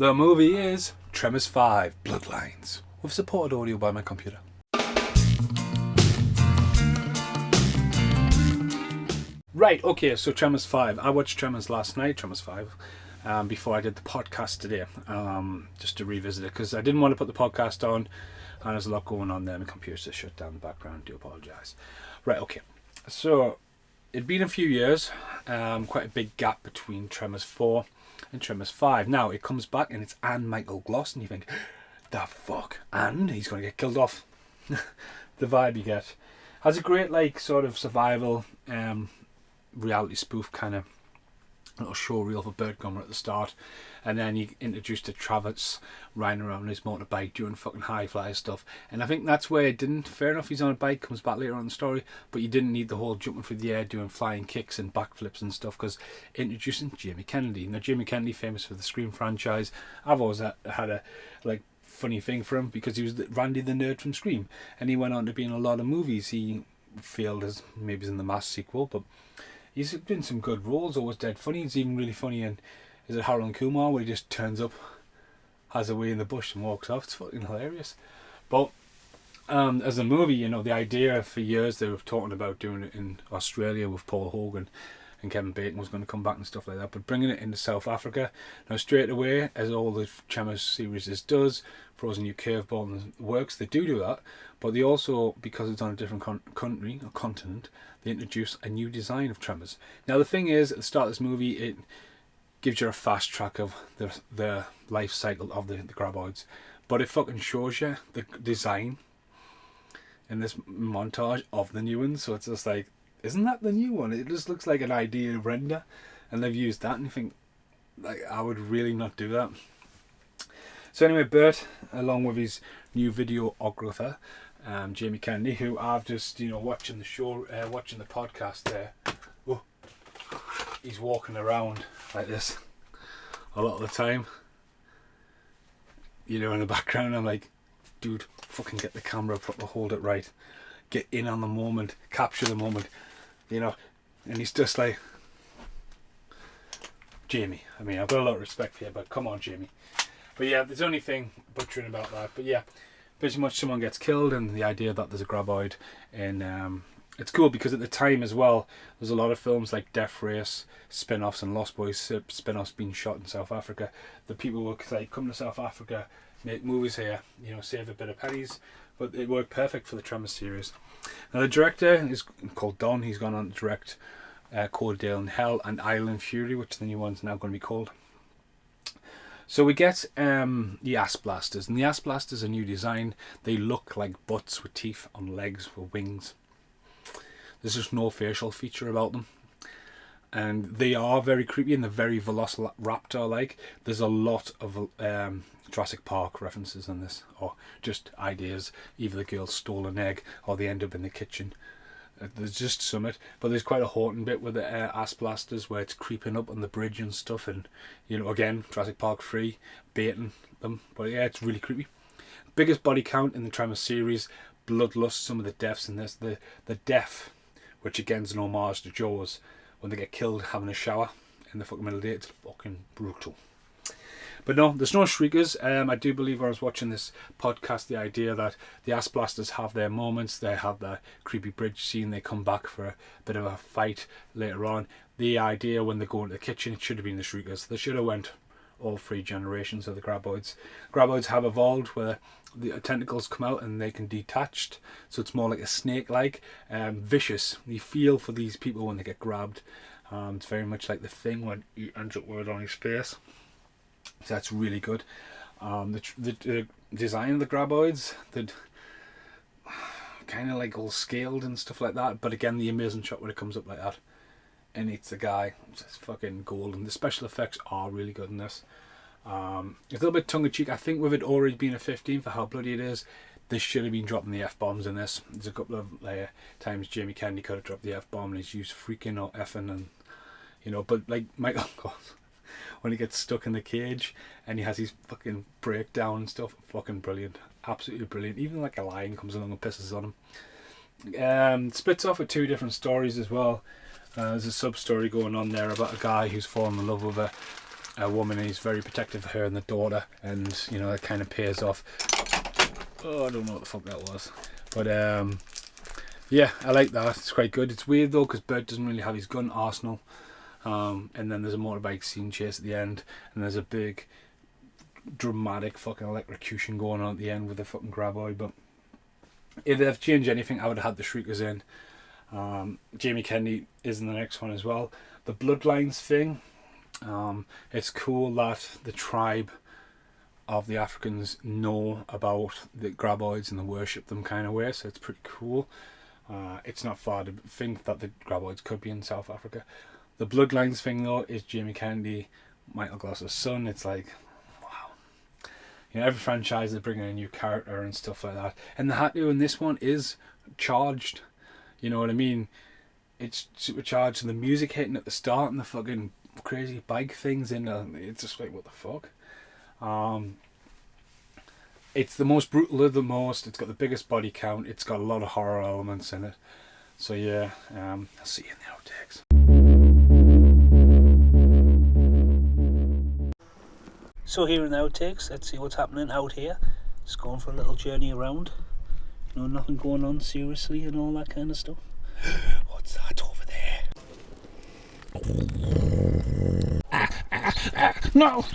The movie is Tremors 5 Bloodlines, with supported audio by my computer. Right, okay, so Tremors 5. I watched Tremors last night, Tremors 5, before I did the podcast today, just to revisit it, because I didn't want to put the podcast on, and there's a lot going on there. My computer's just shut down in the background, do apologise. Right, okay, so it'd been a few years, quite a big gap between Tremors 4 and Tremors 5. Now, it comes back and it's Anne Michael Gloss, and you think, the fuck, and he's going to get killed off. The vibe you get. Has a great, like, sort of survival, reality spoof kind of little show reel for Bert Gummer at the start, and then you introduced to Travis riding around on his motorbike doing fucking high flyer stuff, and I think that's where it didn't. Fair enough, he's on a bike, comes back later on in the story, but you didn't need the whole jumping through the air doing flying kicks and backflips and stuff, because introducing Jamie Kennedy. Now, Jamie Kennedy, famous for the Scream franchise. I've always had a like funny thing for him because he was Randy the Nerd from Scream, and he went on to be in a lot of movies. He failed as maybe in the Mask sequel, but he's been some good roles, always dead funny. He's even really funny in, is it Harold and Kumar, where he just turns up, has a way in the bush and walks off. It's fucking hilarious. But as a movie, you know, the idea for years they were talking about doing it in Australia with Paul Hogan, and Kevin Bacon was going to come back and stuff like that, but bringing it into South Africa, now straight away, as all the Tremors series does, throws a new curveball and works, they do that, but they also, because it's on a different country or continent, they introduce a new design of Tremors. Now the thing is, at the start of this movie, it gives you a fast track of the life cycle of the graboids, but it fucking shows you the design in this montage of the new ones, so it's just like, isn't that the new one? It just looks like an idea render, and they've used that, and you think, like, I would really not do that. So anyway, Bert, along with his new videographer, Jamie Kennedy, who I've just, you know, watching the show, watching the podcast there, oh, he's walking around like this a lot of the time. You know, in the background, I'm like, dude, fucking get the camera, proper hold it right, get in on the moment, capture the moment, you know. And he's just like, Jamie, I mean, I've got a lot of respect for you, but come on, Jamie. But yeah, there's only thing butchering about that. But yeah, pretty much someone gets killed, and the idea that there's a graboid, and it's cool because at the time as well, there's a lot of films like Death Race spin-offs and Lost Boys spin-offs being shot in South Africa. The people will like come to South Africa, make movies here, you know, save a bit of pennies, but it worked perfect for the Tremors series. Now the director is called Don. He's gone on to direct Cold Dale in Hell and Island Fury, which the new one's now going to be called. So we get the Ass Blasters, and the Ass Blasters are a new design. They look like butts with teeth on legs with wings. There's just no facial feature about them, and they are very creepy and they're very Velociraptor-like. There's a lot of Jurassic Park references in this, or just ideas. Either the girl stole an egg or they end up in the kitchen. There's just summit, but there's quite a haunting bit with the Ass Blasters where it's creeping up on the bridge and stuff, and, you know, again, Jurassic Park 3 baiting them. But yeah, it's really creepy. Biggest body count in the Tremors series, bloodlust, some of the deaths in this. The death, which again is an homage to Jaws, when they get killed having a shower in the fucking middle of the day, it's fucking brutal. But no, there's no shriekers. I do believe when I was watching this podcast, the idea that the Ass Blasters have their moments, they have their creepy bridge scene, they come back for a bit of a fight later on. The idea when they go into the kitchen, it should have been the shriekers. They should have went all three generations of the graboids. Graboids have evolved where the tentacles come out and they can detach, so it's more like a snake-like, vicious. You feel for these people when they get grabbed. It's very much like the Thing when he ends up with it on his face. So that's really good. The design of the graboids, they're kind of like all scaled and stuff like that, but again, the amazing shot when it comes up like that and it's the guy, it's fucking golden. The special effects are really good in this. It's a little bit tongue-in-cheek. I think with it already being a 15 for how bloody it is, they should have been dropping the F-bombs in this. There's a couple of times Jamie Kennedy could have dropped the F-bomb and he's used freaking or effing, and, you know, but like Michael goes, when he gets stuck in the cage and he has his fucking breakdown and stuff, fucking brilliant. Absolutely brilliant. Even like a lion comes along and pisses on him. Splits off with two different stories as well. There's a sub-story going on there about a guy who's fallen in love with a woman, and he's very protective of her and the daughter, and you know, it kind of pays off. Oh, I don't know what the fuck that was, but yeah, I like that. It's quite good. It's weird though, because Bert doesn't really have his gun arsenal, and then there's a motorbike scene chase at the end, and there's a big dramatic fucking electrocution going on at the end with the fucking graboid. But if they've changed anything, I would have had the Shriekers in. Jamie Kennedy is in the next one as well. The Bloodlines thing, it's cool that the tribe of the Africans know about the graboids and they worship them kind of way, so it's pretty cool. It's not far to think that the graboids could be in South Africa. The Bloodlines thing though is Jamie Kennedy, Michael Gloss's son. It's like, wow. You know, every franchise they're bringing a new character and stuff like that, and the Hatu in this one is charged. You know what I mean? It's supercharged, and the music hitting at the start and the fucking crazy bike things in there, it's just like, what the fuck? It's the most brutal of the most. It's got the biggest body count. It's got a lot of horror elements in it. So yeah, I'll see you in the outtakes. So here in the outtakes, let's see what's happening out here. Just going for a little journey around. You know, nothing going on seriously and all that kind of stuff. What's that over there? No!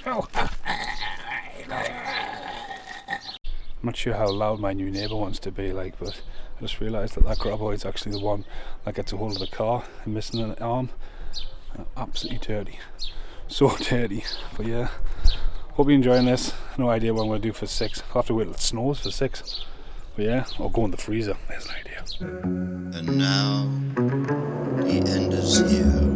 I'm not sure how loud my new neighbour wants to be, like, but I just realised that graboid's actually the one that gets a hold of the car and missing an arm. Absolutely dirty. So dirty. But yeah, hope you're enjoying this. No idea what I'm going to do for 6. I'll have to wait till it snows for 6. But yeah, I'll go in the freezer. There's an idea. And now, the end is here.